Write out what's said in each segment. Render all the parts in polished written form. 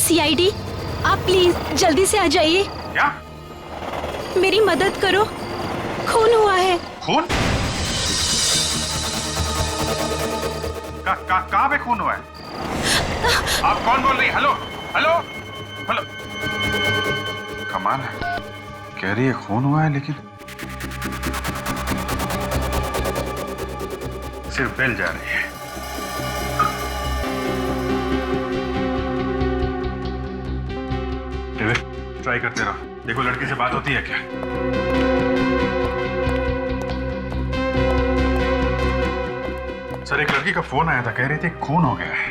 CID, आप please जल्दी से आ जाइए। क्या? मेरी मदद करो, खून हुआ है। खून? कहाँ पे खून हुआ है? आप कौन बोल रही? Hello hello hello. कमाल है, कह रही है खून हुआ है लेकिन सिर्फ बेल जा रही है। ट्राई करते रहो, देखो लड़की से बात होती है क्या। सर, एक लड़की का फोन आया था, कह रही थी खून हो गया है।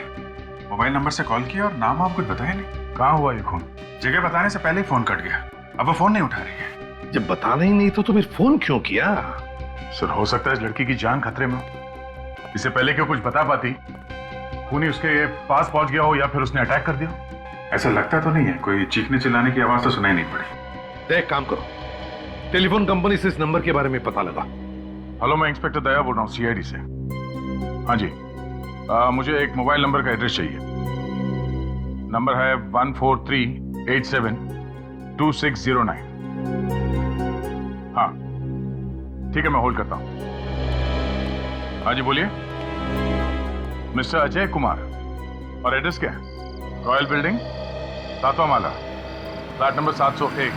मोबाइल नंबर से कॉल किया और नाम आप कुछ बताया नहीं। कहाँ हुआ ये खून? जगह बताने से पहले ही फोन कट गया, अब वो फोन नहीं उठा रही है। जब बताना ही नहीं तो फिर फोन क्यों किया? सर, हो सकता है इस लड़की की जान खतरे में हो। इससे पहले क्यों कुछ बता पाती, खूनी उसके पास पहुंच गया हो या फिर उसने अटैक कर दिया हो। ऐसा लगता तो नहीं है, कोई चीखने चिल्लाने की आवाज तो सुनाई नहीं पड़ी। एक काम करो, टेलीफोन कंपनी से इस नंबर के बारे में पता लगा। हेलो, मैं इंस्पेक्टर दया बोल रहा हूँ, सीआईडी से। हाँ जी, मुझे एक मोबाइल नंबर का एड्रेस चाहिए। नंबर है 143872609। हाँ ठीक है, मैं होल्ड करता हूँ। हाँ जी बोलिए। मिस्टर अजय कुमार, और एड्रेस क्या है? रॉयल बिल्डिंग, 7वां माला, फ्लैट नंबर 701।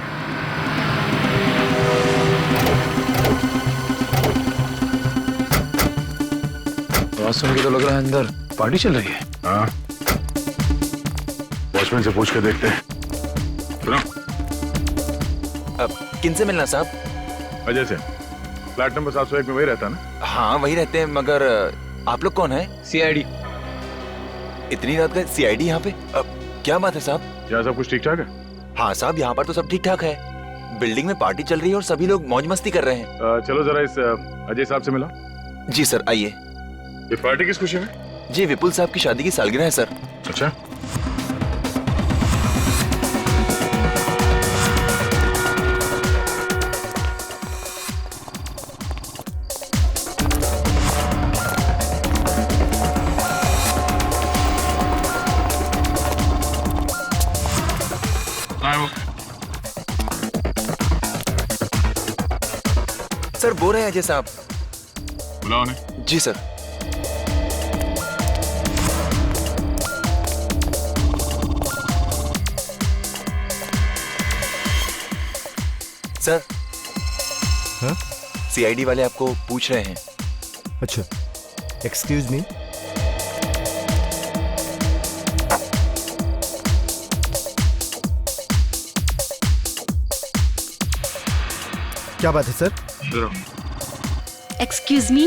आवाज सुन के तो लग रहा है अंदर पार्टी चल रही है। हाँ, वॉचमैन से पूछ के देखते हैं। सुनो, किनसे मिलना साहब? अजय से। फ्लैट नंबर 701 में वही रहता ना? हाँ वही रहते हैं, मगर आप लोग कौन है? सीआईडी। इतनी रात का सीआईडी यहाँ पे? क्या बात है साहब? क्या सब कुछ ठीक ठाक है? हाँ साहब, यहाँ पर तो सब ठीक ठाक है। बिल्डिंग में पार्टी चल रही है और सभी लोग मौज मस्ती कर रहे हैं। चलो जरा इस अजय साहब से मिला। जी सर, आइए। ये पार्टी किस खुशी में? जी, विपुल साहब की शादी की सालगिरह है सर। अच्छा, सर बोल रहे हैं अजय साहब। बुलाओ उन्हें। जी सर। सर, हाँ? सीआईडी वाले आपको पूछ रहे हैं। अच्छा, एक्सक्यूज मी। क्या बात है sir? Excuse me.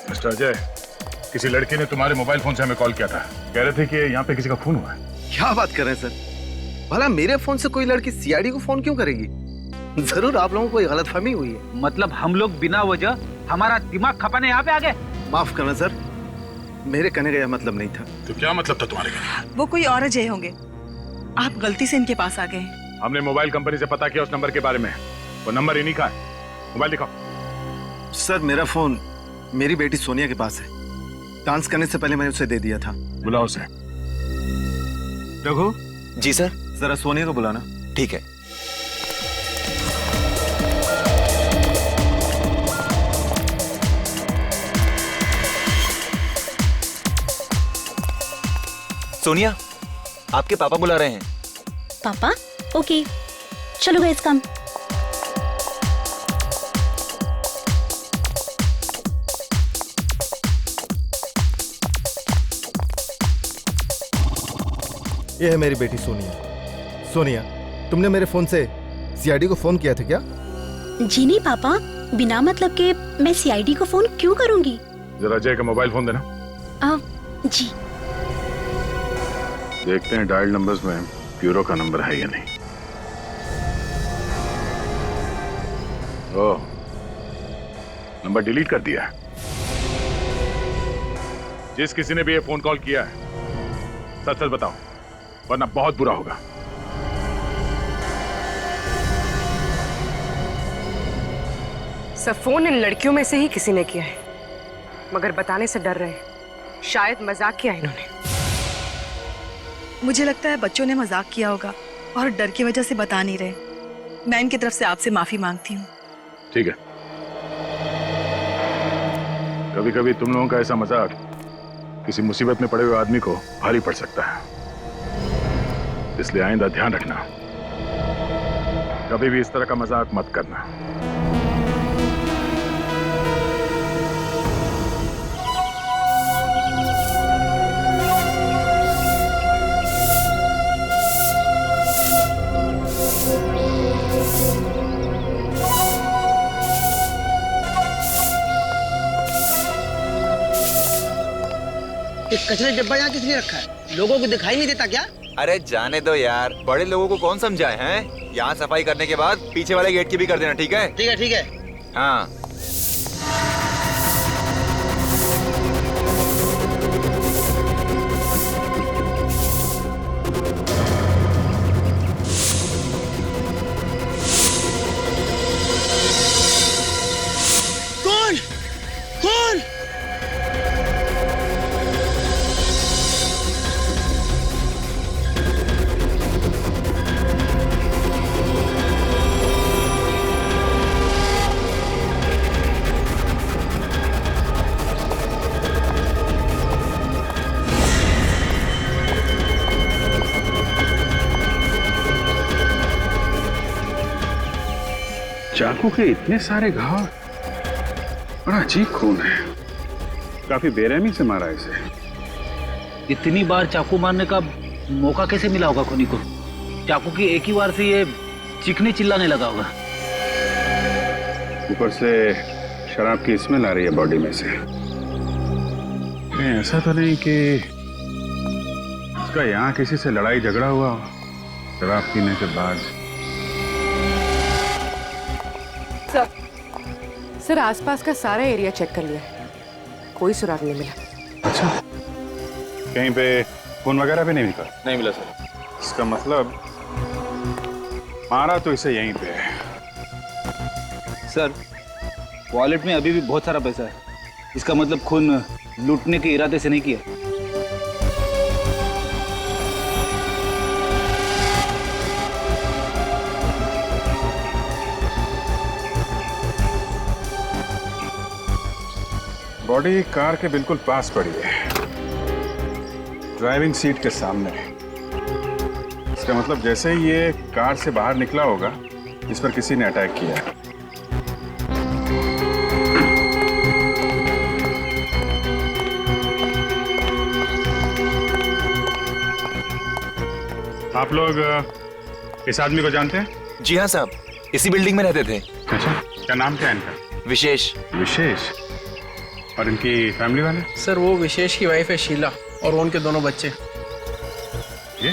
Mister Ajay, किसी लड़के ने तुम्हारे मोबाइल फोन से हमें कॉल किया था, कह रहे थे कि यहाँ पे किसी का खून हुआ है। क्या बात कर रहे हैं सर? भला मेरे फोन से कोई लड़की सीआईडी को फोन क्यों करेगी? जरूर आप लोगों को कोई गलतफहमी हुई है। मतलब हम लोग बिना वजह हमारा दिमाग खपाने यहाँ पे आ गए? माफ करना सर, मेरे कहने का यह मतलब नहीं था। तो क्या मतलब था तुम्हारे कहने? वो कोई और अजय होंगे, आप गलती से इनके पास आ गए। हमने मोबाइल कंपनी से पता किया उस नंबर के बारे में, वो नंबर इन्हीं का है। मोबाइल दिखाओ। सर, मेरा फोन मेरी बेटी सोनिया के पास है। डांस करने से पहले मैंने उसे दे दिया था। बुलाओ उसे। रघु। जी सर। जरा सोनिया को बुलाना। ठीक है। सोनिया, आपके पापा बुला रहे हैं। पापा? ओके, चलो गाइस कम। ये है मेरी बेटी सोनिया। सोनिया, तुमने मेरे फोन से सीआईडी को फोन किया था क्या? जी नहीं पापा, बिना मतलब के मैं सीआईडी को फोन क्यों करूंगी? जरा अजय का मोबाइल फोन देना। जी। देखते हैं डायल नंबर्स में ब्यूरो का नंबर है या नहीं। ओह, नंबर डिलीट कर दिया है। जिस किसी ने भी ये फोन कॉल किया है, सच सच बताओ, वरना बहुत बुरा होगा। सर, फोन इन लड़कियों में से ही किसी ने किया है, मगर बताने से डर रहे हैं। शायद मजाक किया इन्होंने। मुझे लगता है बच्चों ने मजाक किया होगा और डर की वजह से बता नहीं रहे। मैं इनकी तरफ से आपसे माफी मांगती हूँ। ठीक है, कभी कभी तुम लोगों का ऐसा मजाक किसी मुसीबत में पड़े हुए आदमी को भारी पड़ सकता है, इसलिए आइंदा ध्यान रखना, कभी भी इस तरह का मजाक मत करना। कचरे डब्बा यहाँ किसने रखा है? लोगों को दिखाई नहीं देता क्या? अरे जाने दो यार, बड़े लोगों को कौन समझाए हैं। यहाँ सफाई करने के बाद पीछे वाले गेट की भी कर देना, ठीक है? ठीक है ठीक है। हाँ। कौन कौन? चाकू के इतने सारे घाव, बड़ा अजीब खून है, काफी बेरहमी से मारा इसे। इतनी बार चाकू मारने का मौका कैसे मिला होगा खूनी को? चाकू की एक ही बार से ये चीखने चिल्लाने लगा होगा। ऊपर से शराब की स्मेल आ रही है बॉडी में से। नहीं, ऐसा तो नहीं कि इसका यहाँ किसी से लड़ाई झगड़ा हुआ हो शराब पीने के बाद। सर आसपास का सारा एरिया चेक कर लिया है, कोई सुराग नहीं मिला। अच्छा, कहीं पे खून वगैरह भी नहीं मिला? नहीं मिला सर। इसका मतलब मारा तो इसे यहीं पे है। सर वॉलेट में अभी भी बहुत सारा पैसा है, इसका मतलब खून लूटने के इरादे से नहीं किया। बॉडी कार के बिल्कुल पास पड़ी है, ड्राइविंग सीट के सामने। इसका मतलब जैसे ही ये कार से बाहर निकला होगा, इस पर किसी ने अटैक किया है। आप लोग इस आदमी को जानते हैं? जी हाँ साहब, इसी बिल्डिंग में रहते थे। अच्छा, क्या नाम क्या है इनका? विशेष। विशेष? और इनकी फैमिली वाले? सर वो विशेष की वाइफ है शीला और उनके दोनों बच्चे। ये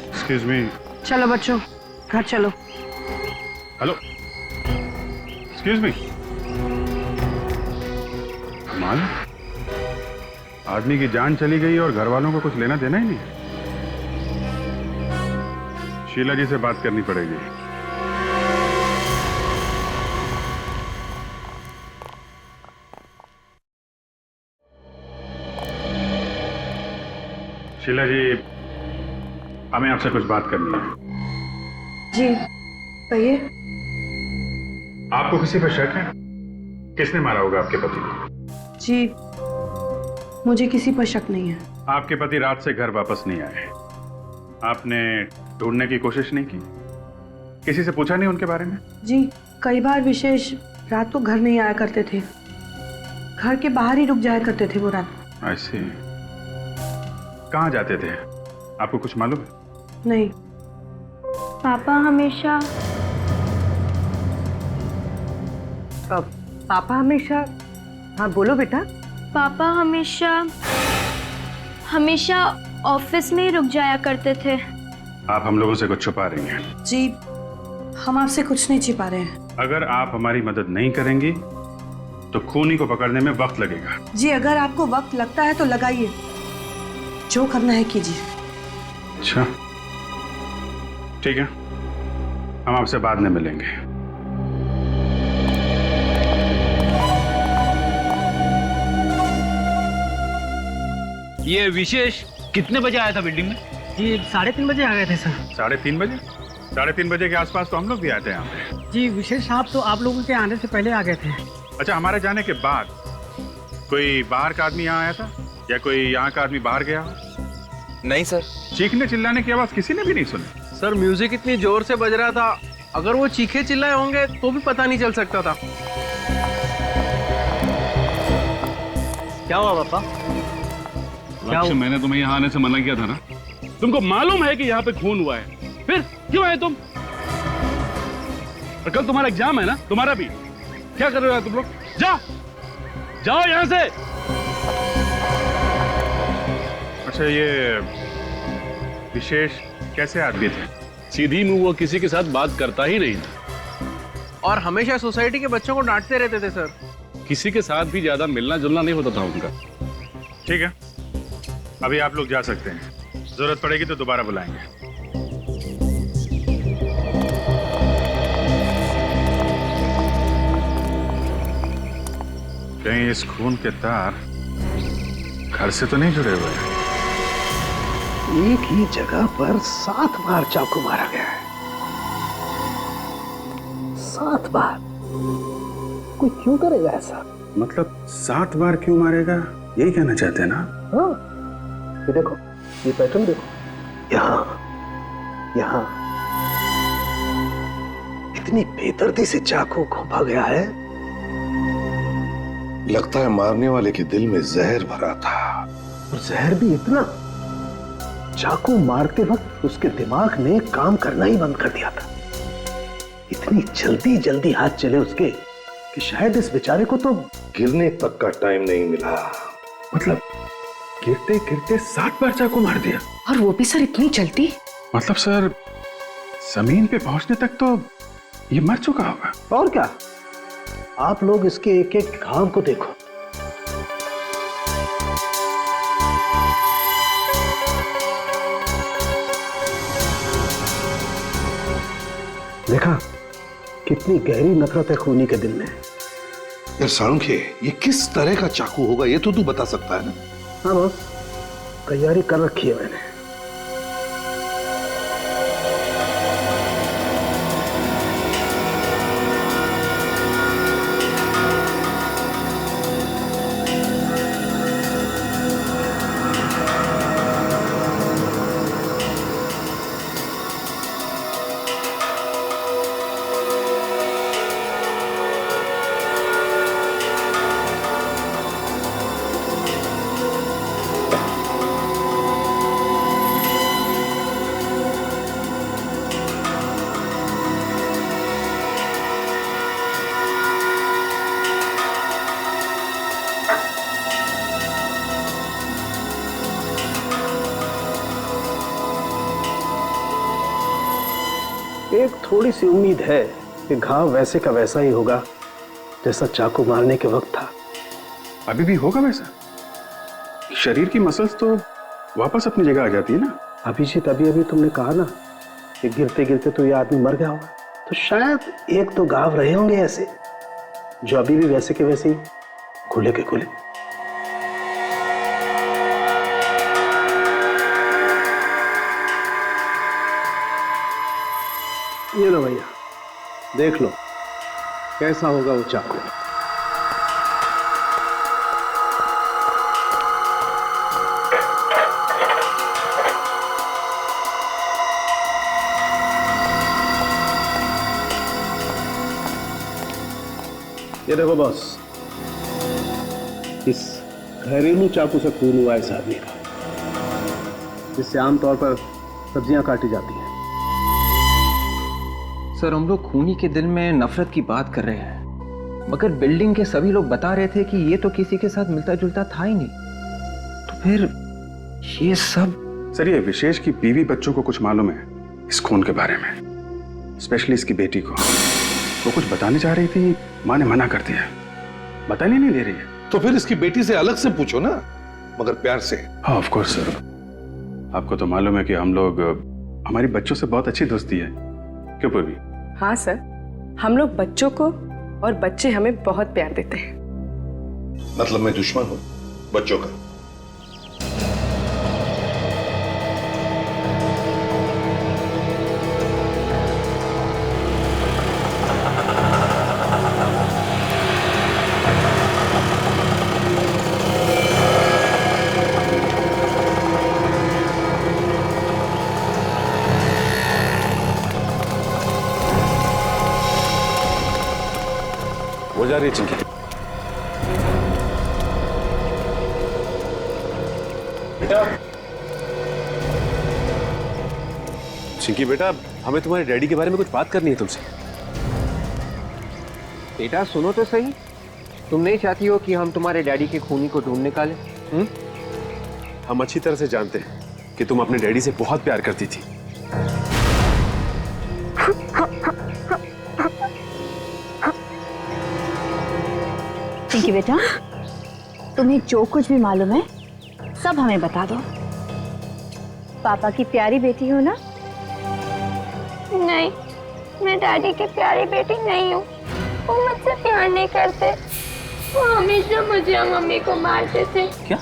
एक्सक्यूज मी। चलो बच्चों घर चलो। Hello, excuse me. कमाल, आदमी की जान चली गई और घर वालों को कुछ लेना देना ही नहीं। शीला जी से बात करनी पड़ेगी। शीला जी, हमें आपसे कुछ बात करनी है। जी कहिए। आपको किसी पर शक है? किसने मारा होगा आपके पति को? जी मुझे किसी पर शक नहीं है। आपके पति रात से घर वापस नहीं आए, आपने ढूंढने की कोशिश नहीं की? किसी से पूछा नहीं उनके बारे में? जी कई बार विशेष रात को घर नहीं आया करते थे, घर के बाहर ही रुक जाया करते थे वो रात। ऐसे कहाँ जाते थे, आपको कुछ मालूम है? नहीं। पापा हमेशा पापा हमेशा, हाँ बोलो बेटा। पापा हमेशा हमेशा ऑफिस में ही रुक जाया करते थे। आप हम लोगों से कुछ छुपा रही हैं। जी हम आपसे कुछ नहीं छिपा रहे हैं। अगर आप हमारी मदद नहीं करेंगी तो खूनी को पकड़ने में वक्त लगेगा। जी अगर आपको वक्त लगता है तो लगाइए, जो करना है कीजिए। अच्छा ठीक है, हम आपसे बाद में मिलेंगे। ये विशेष कितने बजे आया था बिल्डिंग में? जी 3:30 बजे आ गए थे सर। 3:30 बजे? 3:30 बजे के आसपास तो हम लोग भी आते हैं यहाँ पे। जी विशेष साहब तो आप लोगों के आने से पहले आ गए थे। अच्छा, हमारे जाने के बाद कोई बाहर का आदमी यहाँ आया था या कोई यहाँ का आदमी बाहर गया हो? नहीं सर। चीखने चिल्लाने की आवाज किसी ने भी नहीं सुनी। सर म्यूजिक इतनी जोर से बज रहा था, अगर वो चीखे चिल्लाए होंगे तो भी पता नहीं चल सकता था। क्या हुआ पापा? लक्ष्य, मैंने तुम्हें यहाँ आने से मना किया था ना? तुमको मालूम है कि यहाँ पे खून हुआ है, फिर क्यों आए तुम? और कल तुम्हारा एग्जाम है ना, तुम्हारा भी। क्या कर रहे हो तुम लोग? जाओ यहाँ से। अच्छा, ये विशेष कैसे आदमी थे? सीधी मुंह वो किसी के साथ बात करता ही नहीं था और हमेशा सोसाइटी के बच्चों को डांटते रहते थे सर। किसी के साथ भी ज्यादा मिलना जुलना नहीं होता था उनका। ठीक है, अभी आप लोग जा सकते हैं, जरूरत पड़ेगी तो दोबारा बुलाएंगे। कहीं इस खून के तार घर से तो नहीं जुड़े हुए हैं? एक ही जगह पर 7 बार चाकू मारा गया है। 7 बार। कोई क्यों करेगा ऐसा? मतलब 7 बार क्यों मारेगा, यही कहना चाहते हैं ना? हाँ, ये देखो, ये पैटर्न देखो, यहाँ इतनी बेदर्दी से चाकू घोंपा गया है। लगता है मारने वाले के दिल में जहर भरा था। और जहर भी इतना, चाकू मारते वक्त उसके दिमाग ने काम करना ही बंद कर दिया था। इतनी जल्दी जल्दी हाथ चले उसके कि शायद इस बेचारे को तो गिरने तक का टाइम नहीं मिला। मतलब गिरते गिरते 7 बार चाकू मार दिया? और वो भी सर इतनी जल्दी? मतलब सर, जमीन पे पहुंचने तक तो ये मर चुका होगा। और क्या, आप लोग इसके एक एक घाव को देखो। देखा कितनी गहरी नफरत है खूनी के दिल में। यार साळुंखे, ये किस तरह का चाकू होगा ये तो तू बता सकता है ना? हाँ बॉस, तैयारी कर रखी है मैंने। एक थोड़ी सी उम्मीद है कि घाव वैसे का वैसा ही होगा जैसा चाकू मारने के वक्त था। अभी भी होगा वैसा? शरीर की मसल्स तो वापस अपनी जगह आ जाती है ना? अभिजीत, अभी अभी तुमने कहा ना कि गिरते गिरते तो ये आदमी मर गया होगा, तो शायद एक तो घाव रहे होंगे ऐसे जो अभी भी वैसे के वैसे ही खुले के खुले। ये लो भैया, देख लो कैसा होगा वो चाकू। ये देखो बॉस, इस घरेलू चाकू से खून हुआ इस आदमी का, जिससे आमतौर पर सब्जियां काटी जाती हैं। सर, हम लोग खूनी के दिल में नफरत की बात कर रहे हैं, मगर बिल्डिंग के सभी लोग बता रहे थे कि ये तो किसी के साथ मिलता जुलता था ही नहीं, तो फिर ये सब। सर, ये विशेष की बीवी बच्चों को कुछ मालूम है इस खून के बारे में, स्पेशली इसकी बेटी को। वो कुछ बताने जा रही थी, माँ ने मना कर दिया, बताने नहीं दे रही है। तो फिर इसकी बेटी से अलग से पूछो ना, मगर प्यार से। हाँ ऑफ कोर्स सर, आपको तो मालूम है कि हम लोग, हमारी बच्चों से बहुत अच्छी दोस्ती है, क्यों पूर्वी? हाँ सर, हम लोग बच्चों को और बच्चे हमें बहुत प्यार देते हैं। मतलब मैं दुश्मन हूँ बच्चों का? रही है चिंकी? बेटा, चिंकी बेटा, हमें तुम्हारे डैडी के बारे में कुछ बात करनी है तुमसे। बेटा सुनो तो सही, तुम नहीं चाहती हो कि हम तुम्हारे डैडी के खूनी को ढूंढ निकालें? हम अच्छी तरह से जानते हैं कि तुम अपने डैडी से बहुत प्यार करती थी। चिंकी बेटा, तुम्हें जो कुछ भी मालूम है सब हमें बता दो। पापा की प्यारी बेटी हो ना? नहीं, मैं डैडी की प्यारी बेटी नहीं हूँ। वो मुझसे प्यार नहीं करते। वो हमेशा मुझे और मम्मी को मारते थे। क्या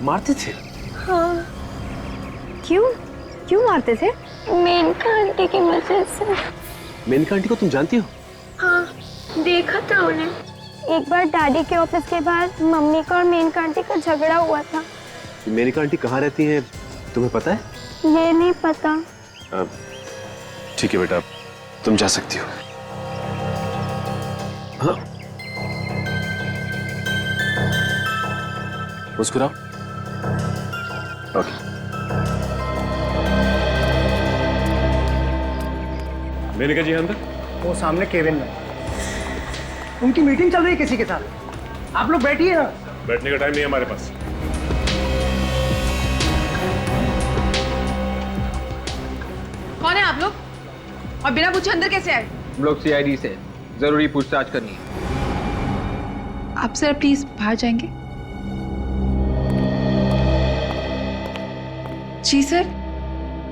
मारते थे? हाँ। क्यों क्यों मारते थे? मेनका आंटी की वजह से। मेनका आंटी को तुम जानती हो? हाँ, देखा था उन्हें। एक बार डैडी के ऑफिस के बाद मम्मी का और मेनका आंटी का झगड़ा हुआ था। मेनका आंटी कहाँ रहती हैं तुम्हें पता है? ये नहीं पता। ठीक है बेटा, तुम जा सकती हो। हाँ। मुस्कुराओ। ओके। मेनका जी अंदर? वो सामने केबिन में उनकी मीटिंग चल रही है किसी के साथ। आप लोग बैठिए ना। बैठने का टाइम नहीं है हमारे पास। कौन है आप लोग और बिना पूछे अंदर कैसे आए? हम लोग सीआईडी से जरूरी पूछताछ करनी है। आप सर प्लीज बाहर जाएंगे? जी सर,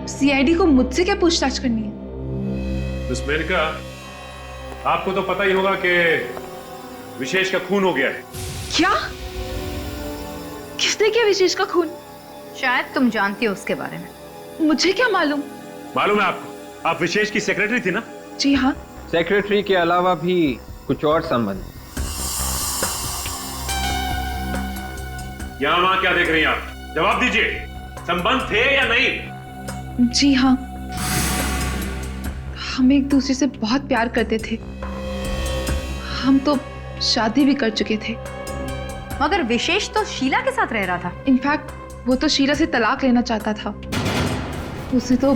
सीआईडी को मुझसे क्या पूछताछ करनी है? मिस मेनका, आपको तो पता ही होगा कि विशेष का खून हो गया है। क्या? किसने किया विशेष का खून? शायद तुम जानती हो उसके बारे में। मुझे क्या मालूम? मालूम है आपको? आप विशेष की सेक्रेटरी थी ना? जी हाँ। सेक्रेटरी के अलावा भी कुछ और संबंध? यहाँ वहां क्या देख रही हैं आप? जवाब दीजिए, संबंध थे या नहीं? जी हाँ, हम एक दूसरे से बहुत प्यार करते थे। हम तो शादी भी कर चुके थे। मगर विशेष तो शीला के साथ रह रहा था। इनफैक्ट वो तो शीला से तलाक लेना चाहता था। उसने तो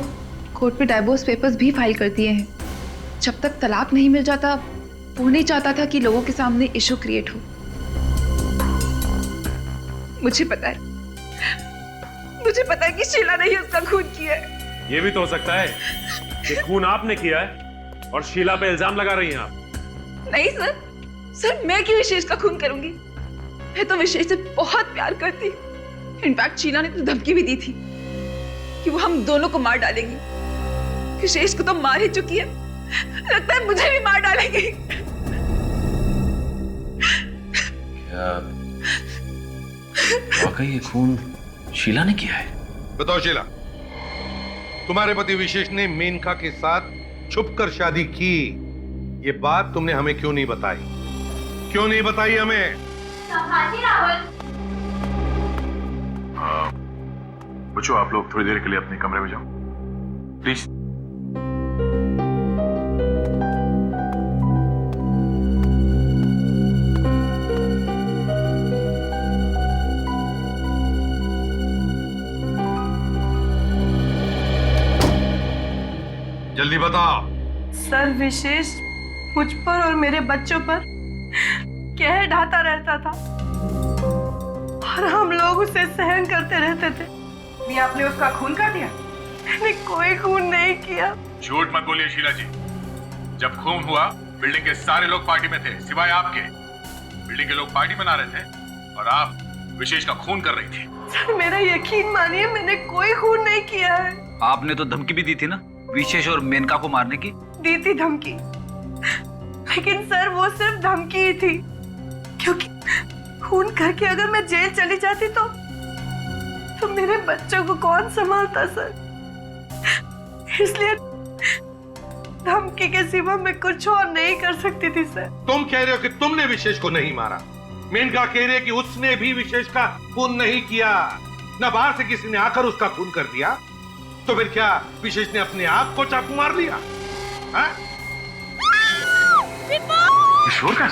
कोर्ट पे डाइवोर्स पेपर्स भी फाइल कर दिए हैं। जब तक तलाक नहीं मिल जाता वो नहीं चाहता था कि लोगों के सामने इशू क्रिएट हो। मुझे पता है कि शीला ने ही उसका खून किया है। ये भी तो हो सकता है कि खून आपने किया है और शीला पे इल्जाम लगा रही हैं आप। नहीं सर, मैं क्यों विशेष का खून करूंगी? मैं तो विशेष से बहुत प्यार करती। इनफैक्ट शीला ने तो धमकी भी दी थी कि वो हम दोनों को मार डालेंगी। विशेष को तो मार ही चुकी है, लगता है मुझे भी मार डालेंगी। क्या वाकई ये खून शीला ने किया है? बताओ शीला, तुम्हारे पति विशेष ने मेनका के साथ छुपकर शादी की, ये बात तुमने हमें क्यों नहीं बताई? क्यों नहीं बताई हमें? बच्चों, आप लोग थोड़ी देर के लिए अपने कमरे में जाओ प्लीज। जल्दी बताओ। सर, विशेष मुझ पर और मेरे बच्चों पर कहर ढाता रहता था और हम लोग उसे सहन करते रहते थे। भी आपने उसका खून कर दिया? मैंने कोई खून नहीं किया। झूठ मत बोलिए शीला जी। जब खून हुआ बिल्डिंग के सारे लोग पार्टी में थे सिवाय आपके। बिल्डिंग के लोग पार्टी मना रहे थे और आप विशेष का खून कर रही थी। सर, मेरा यकीन मानिए, मैंने कोई खून नहीं किया है। आपने तो धमकी भी दी थी ना विशेष और मेनका को मारने की? दी थी धमकी, लेकिन सर वो सिर्फ धमकी ही थी, क्योंकि खून करके अगर मैं जेल चली जाती तो मेरे बच्चों को कौन संभालता सर? इसलिए धमकी के सिवा मैं कुछ और नहीं कर सकती थी सर। तुम कह रहे हो कि तुमने विशेष को नहीं मारा, मेनका कह रही है कि उसने भी विशेष का खून नहीं किया, न बाहर से किसी ने आकर उसका खून कर दिया। तो फिर क्या विशेष ने अपने आप को चाकू मार लिया? शोर का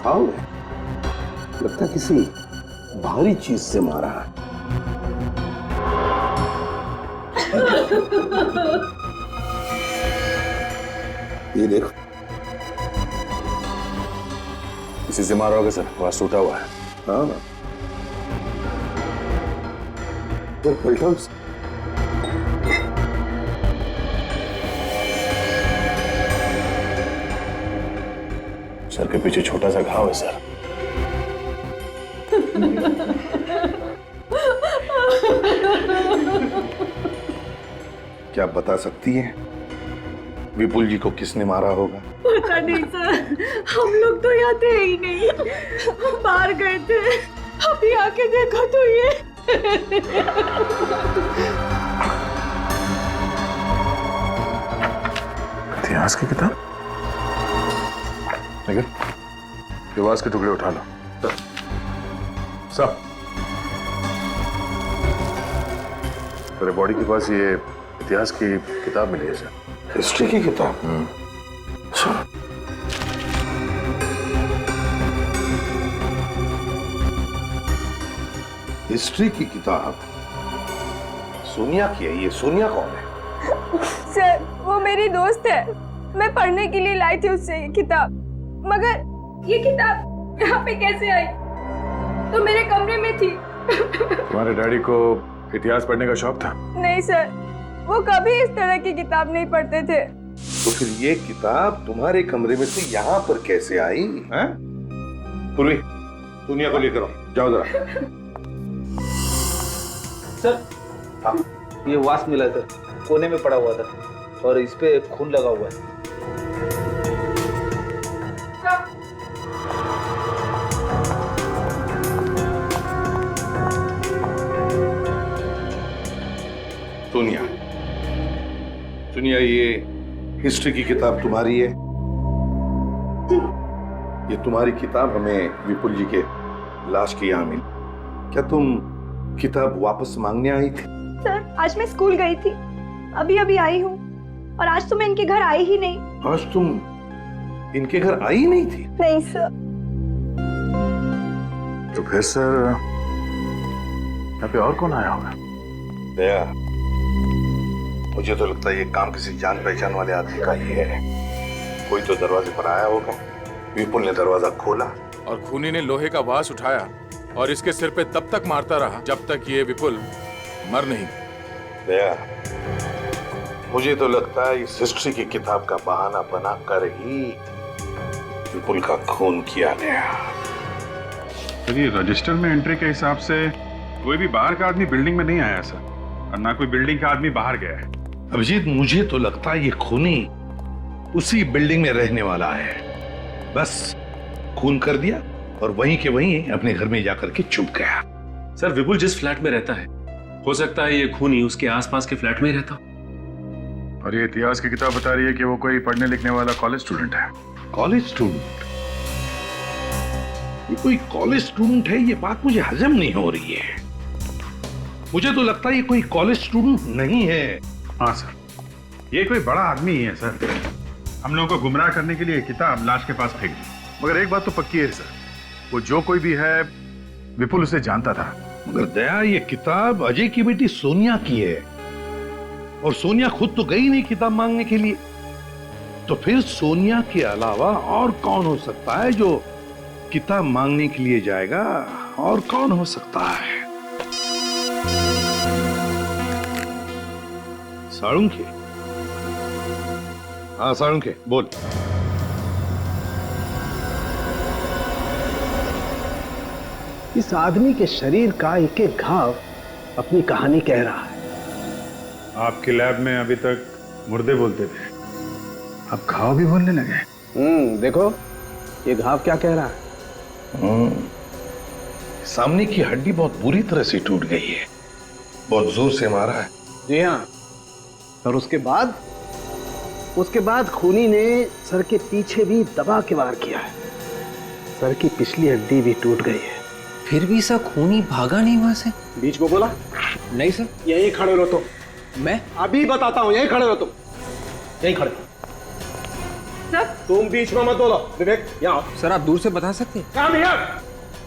घाव है, लगता है किसी भारी चीज से मारा है। ये देखो, किसी से मारा होगा सर, वहां टूटा हुआ है। हाँ तो पलटा उसे। सर के पीछे छोटा सा घाव है सर। क्या आप बता सकती हैं विपुल जी को किसने मारा होगा? पता नहीं सर, हम लोग तो यहाँ थे ही नहीं, हम बाहर गए थे। अभी आके देखो तो ये इतिहास की किताब। लेकिन इतिहास के टुकड़े उठा लो सब। तेरे बॉडी के पास ये इतिहास की किताब मिली है सर। हिस्ट्री की किताब? अच्छा। हिस्ट्री की किताब सोनिया की है। ये सोनिया कौन है? सर वो मेरी दोस्त है, मैं पढ़ने के लिए लाई थी उससे ये किताब, मगर ये किताब यहाँ पे कैसे आई? तो मेरे कमरे में थी। तुम्हारे डैडी को इतिहास पढ़ने का शौक था? नहीं सर, वो कभी इस तरह की किताब नहीं पढ़ते थे। तो फिर ये किताब तुम्हारे कमरे में से यहाँ पर कैसे आई? हैं? पूर्वी, सोनिया को लेकर आओ, जाओ जरा। सर हाँ, ये वास्प मिला सर, कोने में पड़ा हुआ था और इस पे खून लगा हुआ है। सोनिया, सोनिया ये हिस्ट्री की किताब तुम्हारी है? ये तुम्हारी किताब हमें विपुल जी के लाश की यहाँ मिली। क्या तुम किताब वापस मांगने आई थी? सर आज मैं स्कूल गई थी, अभी अभी आई हूँ, और आज तो मैं इनके घर आई ही नहीं। आज तुम इनके घर आई ही नहीं थी? नहीं सर। तो फिर सर यहाँ पे और कौन आया होगा? दया, मुझे तो लगता है ये काम किसी जान पहचान वाले आदमी का ही है। कोई तो दरवाजे पर आया होगा, विपुल ने दरवाजा खोला और खूनी ने लोहे का वास उठाया और इसके सिर पे तब तक मारता रहा जब तक ये विपुल मर नहीं। दया, मुझे तो लगता है इस हिस्ट्री की किताब का बहाना बना कर ही विपुल का खून किया गया। चलिए, रजिस्टर में एंट्री के हिसाब से कोई भी बाहर का आदमी बिल्डिंग में नहीं आया सर, और ना कोई बिल्डिंग का आदमी बाहर गया है। अभिजीत, मुझे तो लगता है ये खूनी उसी बिल्डिंग में रहने वाला है। बस खून कर दिया और वहीं के वहीं अपने घर में जाकर के छुप गया। सर विपुल जिस फ्लैट में रहता है, हो सकता है ये खूनी उसके आसपास के फ्लैट में ही रहता। और ये इतिहास की किताब बता रही है कि वो कोई पढ़ने लिखने वाला कॉलेज स्टूडेंट है। College student? ये कोई कॉलेज स्टूडेंट है, ये बात मुझे हजम नहीं हो रही है। मुझे तो लगता है ये कोई कॉलेज स्टूडेंट नहीं है। हाँ सर, ये कोई बड़ा आदमी ही है सर। हम लोगों को गुमराह करने के लिए किताब लाश के पास फेंक दी। मगर एक बात तो पक्की है सर, वो जो कोई भी है विपुल उसे जानता था। मगर दया, ये किताब अजय की बेटी सोनिया की है और सोनिया खुद तो गई नहीं किताब मांगने के लिए। तो फिर सोनिया के अलावा और कौन हो सकता है जो किताब मांगने के लिए जाएगा? और कौन हो सकता है? साळुंखे? हाँ साळुंखे, बोल। इस आदमी के शरीर का एक एक घाव अपनी कहानी कह रहा है। आपके लैब में अभी तक मुर्दे बोलते थे, अब घाव भी बोलने लगे। देखो ये घाव क्या कह रहा है। सामने की हड्डी बहुत बुरी तरह से टूट गई है, बहुत जोर से मारा है। जी हाँ, और उसके बाद खूनी ने सर के पीछे भी दबा के वार किया है। सर की पिछली हड्डी भी टूट गई है। फिर भी सर खूनी भागा नहीं वहां से? बीच को बोला? नहीं सर। यहीं खड़े रहो तुम। मैं अभी बताता हूं, यहीं खड़े रहो तुम, यहीं खड़े। सर तुम बीच में मत बोलो। विवेक यहाँ आओ। सर आप दूर से बता सकते हैं? काम हियर।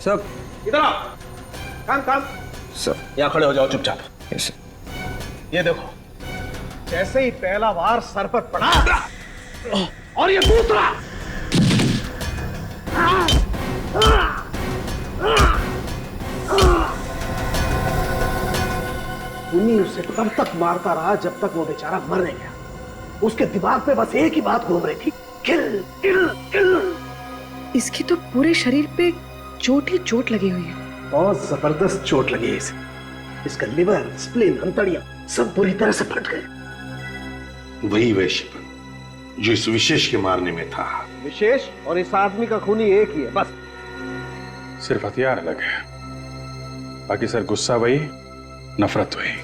सर इधर आओ। काम काम। सर यहाँ खड़े हो जाओ चुपचाप। Yes sir. ये देखो, जैसे ही पहला वार सर पर पड़ा और ये दूसरा, खूनी उसे तब तक मारता रहा जब तक वो बेचारा मर नहीं गया। उसके दिमाग पे बस एक ही बात घूम रही थी, किल किल किल। इसकी तो पूरे शरीर पे चोट ही चोट लगी हुई है। बहुत जबरदस्त चोट लगी है इसे। इसका लिवर, स्प्लीन, अंतड़ियां सब बुरी तरह से फट गए। वही वैश्यपन जो इस विशेष के मारने में था। विशेष और इस आदमी का खूनी एक ही है बस। सिर्फ हथियार अलग है, बाकी सर गुस्सा वही, नफरत वही।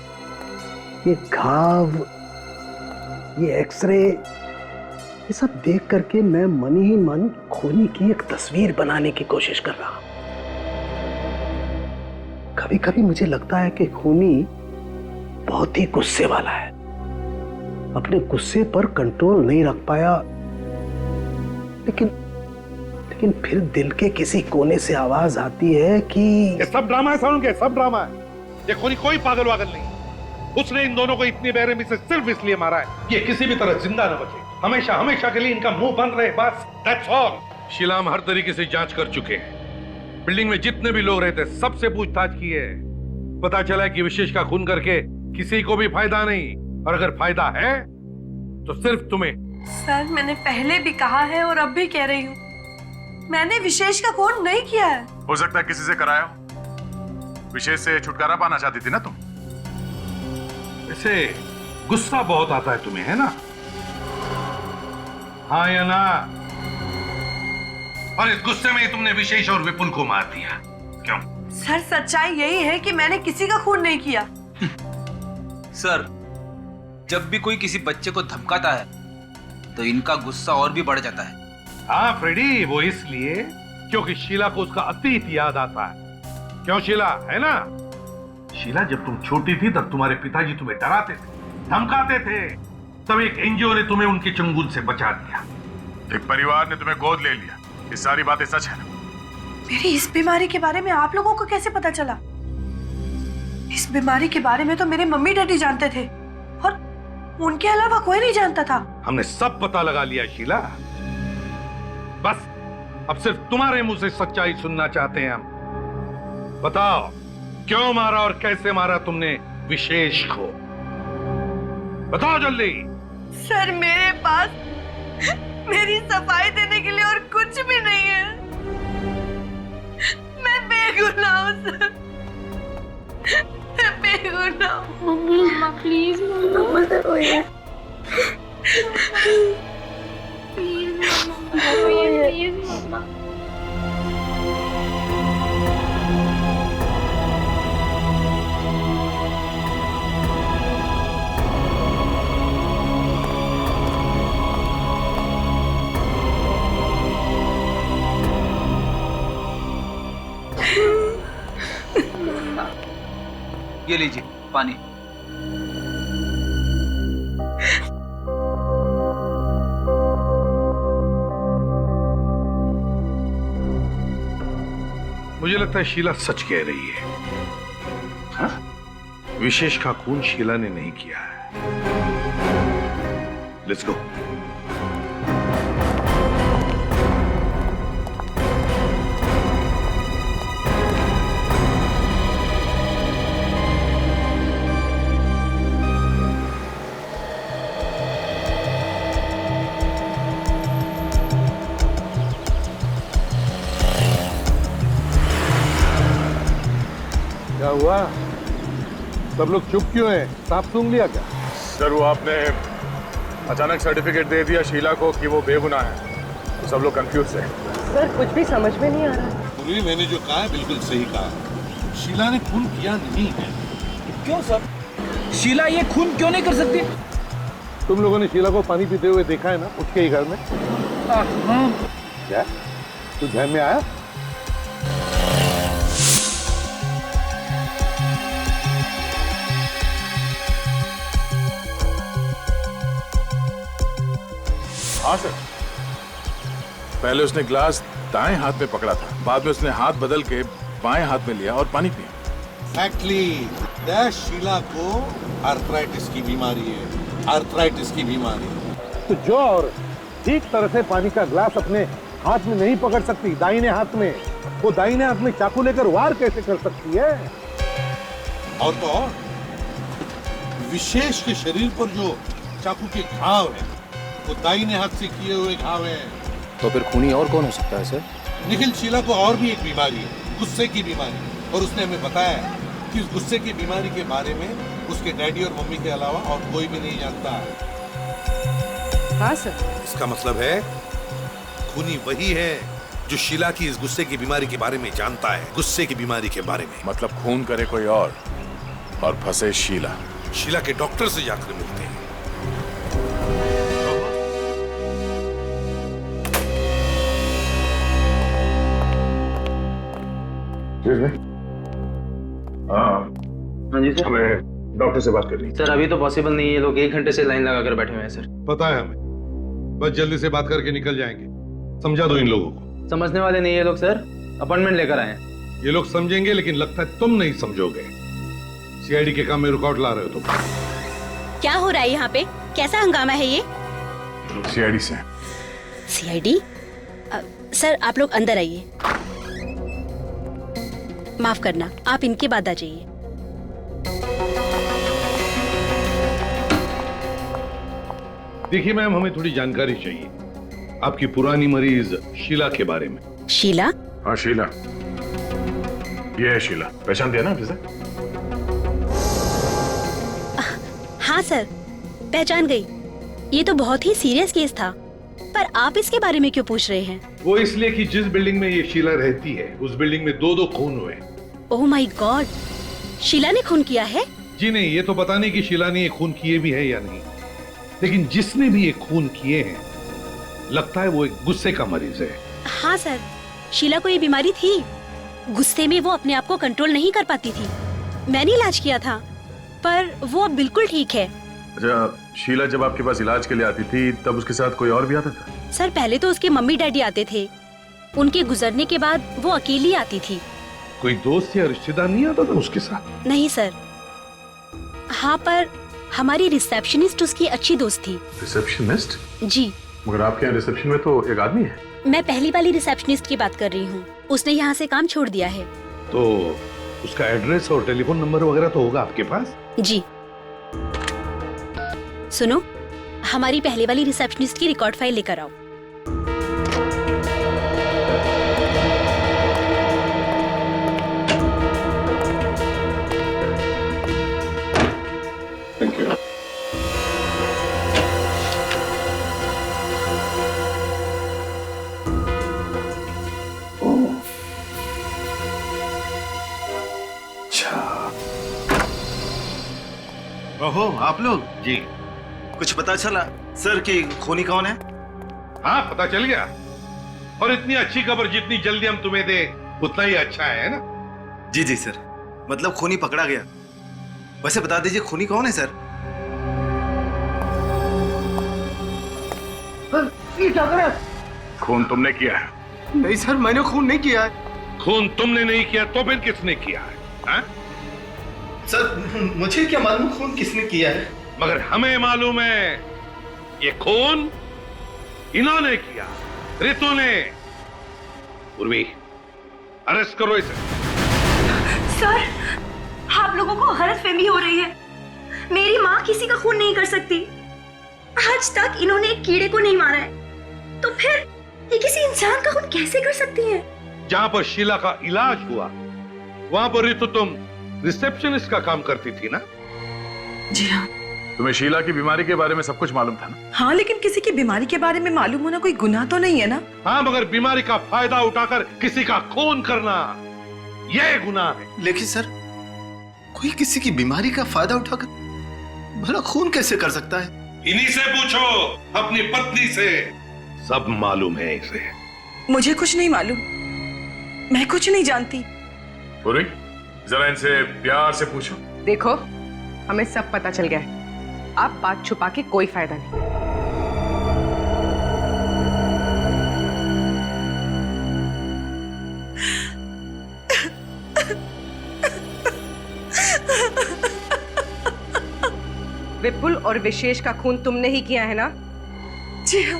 ये घाव, ये एक्सरे, ये सब देख करके मैं मन ही मन खूनी की एक तस्वीर बनाने की कोशिश कर रहा हूं। कभी कभी मुझे लगता है कि खूनी बहुत ही गुस्से वाला है, अपने गुस्से पर कंट्रोल नहीं रख पाया, लेकिन फिर दिल के किसी कोने से आवाज आती है कि ये सब ड्रामा है सारुण के, सब ड्रामा है। ये कोई पागल वागल नहीं। उसने इन दोनों को इतनी बेरहमी से सिर्फ इसलिए मारा है ये किसी भी तरह जिंदा न बचे, हमेशा हमेशा के लिए इनका मुंह बंद रहे, बस दैट्स ऑल। शीला हम हर तरीके से जांच कर चुके हैं। बिल्डिंग में जितने भी लोग रहते सबसे पूछताछ की है। पता चला कि विशेष का खून करके किसी को भी फायदा नहीं, और अगर फायदा है तो सिर्फ तुम्हें। सर मैंने पहले भी कहा है और अब भी कह रही हूँ, मैंने विशेष का खून नहीं किया है। हो सकता है किसी से कराया हो। विशेष से छुटकारा पाना चाहती थी ना तुम? ऐसे गुस्सा बहुत आता है तुम्हें, है ना? हाँ या ना? और इस गुस्से में ही तुमने विशेष और विपुल को मार दिया, क्यों? सर सच्चाई यही है कि मैंने किसी का खून नहीं किया। सर जब भी कोई किसी बच्चे को धमकाता है तो इनका गुस्सा और भी बढ़ जाता है। हाँ फ्रेडी, वो इसलिए क्योंकि शीला को उसका अतीत याद आता है। क्यों शीला, है ना? शीला जब तुम छोटी थी तब तुम्हारे पिताजी तुम्हें डराते थे, धमकाते थे, तब एक एनजीओ ने तुम्हें उनके चंगुल से बचा दिया। एक परिवार ने तुम्हें गोद ले लिया। ये सारी बातें सच है ना? मेरी इस बीमारी के बारे में आप लोगों को कैसे पता चला? इस बीमारी के बारे में तो मेरे मम्मी डैडी जानते थे और उनके अलावा कोई नहीं जानता था। हमने सब पता लगा लिया शीला, बस अब सिर्फ तुम्हारे मुंह से सच्चाई सुनना चाहते हैं हम। बताओ क्यों मारा और कैसे मारा तुमने विशेष को? बताओ जल्दी। सर मेरे पास मेरी सफाई देने के लिए और कुछ भी नहीं है। मैं बेगुनाह हूं सर, मैं बेगुनाह हूं। मम्मा प्लीज मम्मा मत रोइए। प्लीज मम्मा रोइए प्लीज मम्मा। ये लीजिए पानी। मुझे लगता है शीला सच कह रही है। हाँ? विशेष का खून शीला ने नहीं किया है। Let's go. क्या हुआ? सब लोग चुप क्यों हैं? सांप सूंघ लिया क्या? सर वो आपने अचानक सर्टिफिकेट दे दिया शीला को कि वो बेगुनाह है, तो सब लोग कंफ्यूज है। सर कुछ भी समझ में नहीं आ रहा। पूरी मैंने जो कहा है बिल्कुल सही कहा। शीला ने खून किया नहीं है। क्यों सर? शीला ये खून क्यों नहीं कर सकती? तुम लोगों ने शीला को पानी पीते हुए देखा है ना उसके ही घर में? हाँ। क्या तो ध्यान में आया? हाँ सर, पहले उसने ग्लास दाएं हाथ में पकड़ा था, बाद में उसने हाथ बदल के बाएं हाथ में लिया और पानी पिया। Exactly. शीला को आर्थराइटिस की बीमारी है, आर्थराइटिस की बीमारी। तो जो और ठीक तरह से पानी का ग्लास अपने हाथ में नहीं पकड़ सकती दाहिने हाथ में, वो दाहिने हाथ में चाकू लेकर वार कैसे कर सकती है? और तो और विशेष के शरीर पर जो चाकू के घाव है वो दाहिने हाथ से किए हुए घाव हैं। तो फिर खूनी और कौन हो सकता है सर? निखिल, शीला को और भी एक बीमारी है, गुस्से की बीमारी, और उसने हमें बताया है कि इस गुस्से की बीमारी के बारे में उसके डैडी और मम्मी के अलावा और कोई भी नहीं जानता। हाँ सर। इसका मतलब है खूनी वही है जो शीला की इस गुस्से की बीमारी के बारे में जानता है, गुस्से की बीमारी के बारे में। मतलब खून करे कोई और फंसे शीला। शीला के डॉक्टर से जाकर मिलते हैं। हाँ जी सर। हमें डॉक्टर से बात करनी। सर अभी तो पॉसिबल नहीं है, ये लोग 1 घंटे से लाइन लगा कर बैठे हुए हैं सर। पता है हमें, बस जल्दी से बात करके निकल जाएंगे। समझा दो इन लोगों को। समझने वाले नहीं है लोग सर, अपॉइंटमेंट लेकर आए हैं। ये लोग समझेंगे लेकिन लगता है तुम नहीं समझोगे। सीआईडी के काम में रुकावट ला रहे हो तुम। क्या हो रहा है यहाँ पे? कैसा हंगामा है ये? सीआईडी से। सीआईडी? सर आप लोग अंदर आइए। माफ करना, आप इनके बाद आ जाइए। देखिए मैम, हमें थोड़ी जानकारी चाहिए आपकी पुरानी मरीज शीला के बारे में। शीला? हाँ शीला, ये है शीला। पहचान दिया ना आपसे? हाँ सर, पहचान गई। ये तो बहुत ही सीरियस केस था, पर आप इसके बारे में क्यों पूछ रहे हैं? वो इसलिए कि जिस बिल्डिंग में ये शीला रहती है उस बिल्डिंग में 2 खून हुए। ओह माय गॉड, शीला ने खून किया है? जी नहीं, ये तो पता नहीं कि शीला ने ये खून किए भी है या नहीं, लेकिन जिसने भी ये खून किए हैं लगता है वो एक गुस्से का मरीज है। हाँ सर, शीला को ये बीमारी थी। गुस्से में वो अपने आप को कंट्रोल नहीं कर पाती थी। मैंने इलाज किया था, पर वो अब बिल्कुल ठीक है। अच्छा, शीला जब आपके पास इलाज के लिए आती थी तब उसके साथ कोई और भी आता था? सर पहले तो उसके मम्मी डैडी आते थे, उनके गुजरने के बाद वो अकेली आती थी। कोई दोस्त या रिश्तेदार नहीं आता था उसके साथ? नहीं सर। हाँ, पर हमारी रिसेप्शनिस्ट उसकी अच्छी दोस्त थी। रिसेप्शनिस्ट? जी। मगर आपके यहाँ रिसेप्शन में तो एक आदमी है। मैं पहली वाली रिसेप्शनिस्ट की बात कर रही हूँ, उसने यहाँ से काम छोड़ दिया है। तो उसका एड्रेस और टेलीफोन नंबर वगैरह तो होगा आपके पास? जी। सुनो, हमारी पहले वाली रिसेप्शनिस्ट की रिकॉर्ड फाइल लेकर आओ। Thank you. ओहो, आप लोग? जी। कुछ पता चला सर कि खूनी कौन है? हाँ, पता चल गया। और इतनी अच्छी खबर जितनी जल्दी हम तुम्हें दे उतना ही अच्छा है ना? जी जी सर, मतलब खूनी पकड़ा गया। वैसे बता दीजिए खूनी कौन है सर? ये क्या कर रहा है? खून तुमने किया है? नहीं सर, मैंने खून नहीं किया है। खून तुमने नहीं किया तो फिर किसने किया है? हा? सर मुझे क्या मालूम खून किसने किया है, मगर हमें मालूम है ये खून इन्होंने किया, रितु ने। उर्वी, अरेस्ट करो इसे। सर, आप लोगों को गलतफहमी हो रही है। मेरी माँ किसी का खून नहीं कर सकती। आज तक इन्होंने एक कीड़े को नहीं मारा है, तो फिर ये किसी इंसान का खून कैसे कर सकती है? जहां पर शीला का इलाज हुआ वहां पर रितु तुम रिसेप्शनिस्ट का काम करती थी ना? जी हाँ। तुम्हें शीला की बीमारी के बारे में सब कुछ मालूम था ना? हाँ, लेकिन किसी की बीमारी के बारे में मालूम होना कोई गुनाह तो नहीं है ना? हाँ, मगर बीमारी का फायदा उठाकर किसी का खून करना यह गुनाह है। लेकिन सर, कोई किसी की बीमारी का फायदा उठाकर भला खून कैसे कर सकता है? इन्हीं से पूछो, अपनी पत्नी से। सब मालूम है इसे। मुझे कुछ नहीं मालूम, मैं कुछ नहीं जानती। पूरी, जरा इनसे प्यार से पूछो। देखो, हमें सब पता चल गया है, अब बात छुपा के कोई फायदा नहीं। विपुल और विशेष का खून तुमने ही किया है ना? जी हाँ,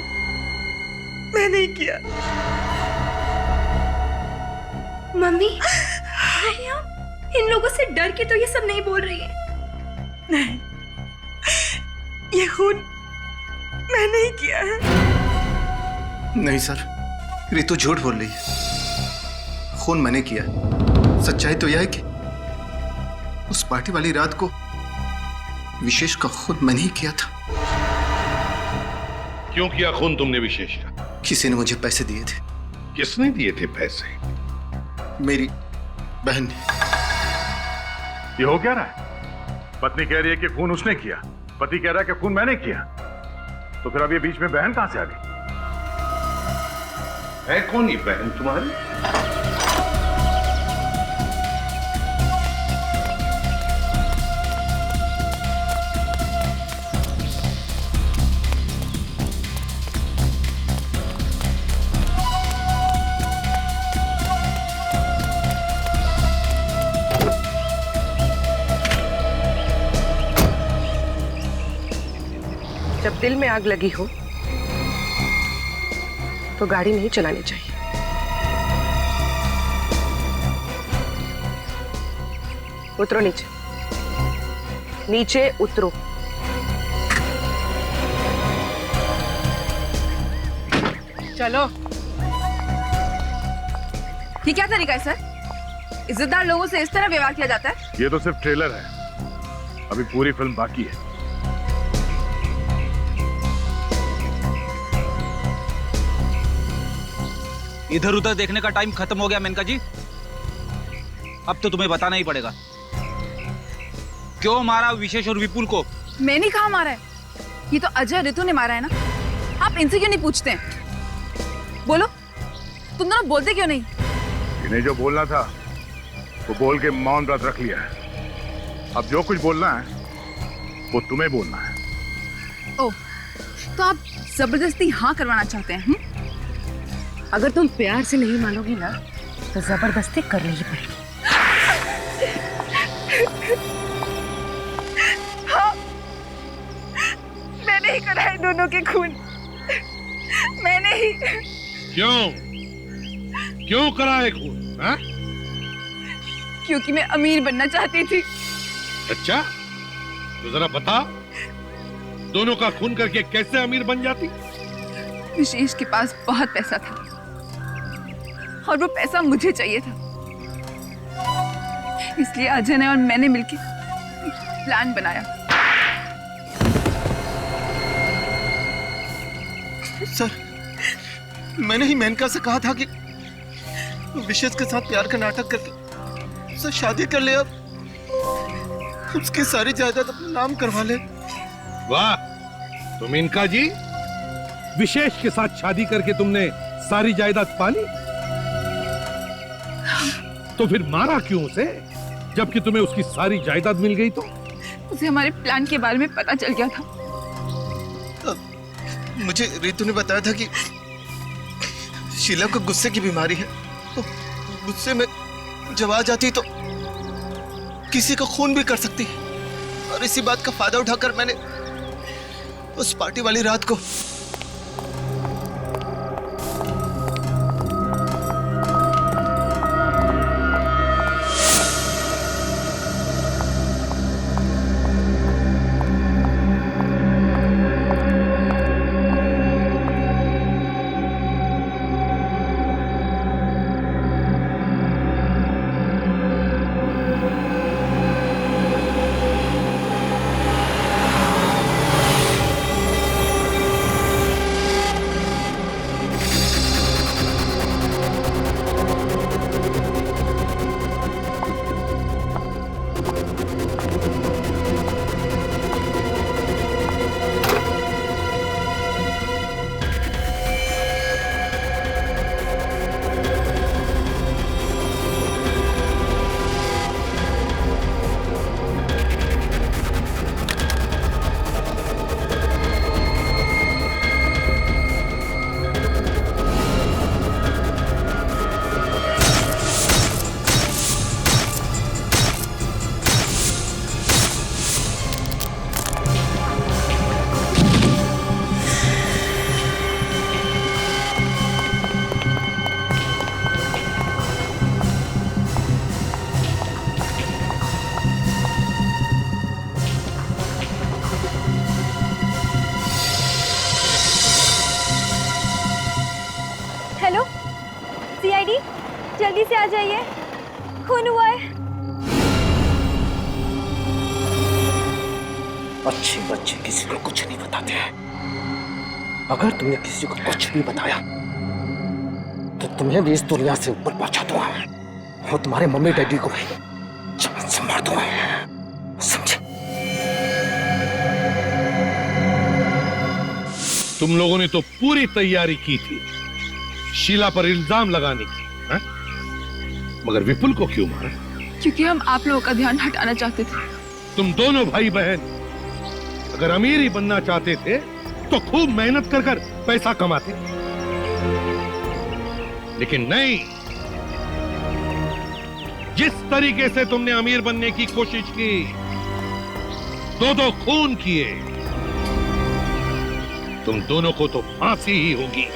मैंने ही किया। मम्मी, इन लोगों से डर के तो ये सब नहीं बोल रही है। नहीं, ये खून मैंने ही किया है। नहीं सर, रितु झूठ बोल रही है। खून मैंने किया। सच्चाई तो यह है कि उस पार्टी वाली रात को विशेष का खून मैंने ही किया था। क्यों किया खून तुमने विशेष का? किसी ने मुझे पैसे दिए थे। किसने दिए थे पैसे? मेरी बहन ने। ये हो क्या रहा है? पत्नी कह रही है कि खून उसने किया, पति कह रहा है कि खून मैंने किया। तो फिर अब ये बीच में बहन कहां से आ गई? है कौन ये बहन तुम्हारी? जब दिल में आग लगी हो तो गाड़ी नहीं चलानी चाहिए। उतरो नीचे, नीचे उतरो। चलो। ये क्या तरीका है सर? इज्जतदार लोगों से इस तरह व्यवहार किया जाता है? ये तो सिर्फ ट्रेलर है, अभी पूरी फिल्म बाकी है। इधर उधर देखने का टाइम खत्म हो गया मेनका जी। अब तो तुम्हें बताना ही पड़ेगा, क्यों मारा विशेष और विपुल को? मैंने कहा मारा है? ये तो अजय रितु ने मारा है ना। आप इनसे क्यों नहीं पूछते हैं? बोलो, तुम दोनों बोलते क्यों नहीं? इन्हें जो बोलना था वो बोल के मौन व्रत रख लिया है। अब जो कुछ बोलना है वो तुम्हें बोलना है। ओह, तो आप जबरदस्ती हाँ करवाना चाहते हैं? अगर तुम प्यार से नहीं मानोगी ना तो जबरदस्ती करनी ही पड़ेगी। हाँ, मैंने ही करा है दोनों के खून। मैंने ही। क्यों करा है खून? हाँ? क्योंकि मैं अमीर बनना चाहती थी। अच्छा, तो जरा बता, दोनों का खून करके कैसे अमीर बन जाती? विशेष के पास बहुत पैसा था और वो पैसा मुझे चाहिए था, इसलिए अजय ने और मैंने मिलकर प्लान बनाया। सर, मैंने ही मेनका से कहा था कि विशेष के साथ प्यार का नाटक करके सर शादी कर ले, अब उसकी सारी जायदाद अपने नाम करवा ले। वाह, तो मेनका जी, विशेष के साथ शादी करके तुमने सारी जायदाद पा ली? तो फिर मारा क्यों उसे, जबकि तुम्हें उसकी सारी जायदाद मिल गई? तो उसे हमारे प्लान के बारे में पता चल गया था। मुझे रितु ने बताया था कि शीला को गुस्से की बीमारी है, तो गुस्से में जब आ जाती तो किसी का खून भी कर सकती है। और इसी बात का फायदा उठाकर मैंने उस पार्टी वाली रात को खून हुआ है। अच्छे बच्चे किसी को कुछ नहीं बताते हैं। अगर तुमने किसी को कुछ भी बताया तो तुम्हें भी इस दुनिया से ऊपर पहुंचा दूंगा और तुम्हारे मम्मी डैडी को भी जान से मार दूंगा, समझे? तुम लोगों ने तो पूरी तैयारी की थी शीला पर इल्जाम लगाने की, है? मगर विपुल को क्यों मारा? क्योंकि हम आप लोगों का ध्यान हटाना चाहते थे। तुम दोनों भाई बहन अगर अमीर ही बनना चाहते थे तो खूब मेहनत कर कर पैसा कमाते, लेकिन नहीं। जिस तरीके से तुमने अमीर बनने की कोशिश की, दो खून किए, तुम दोनों को तो फांसी ही होगी।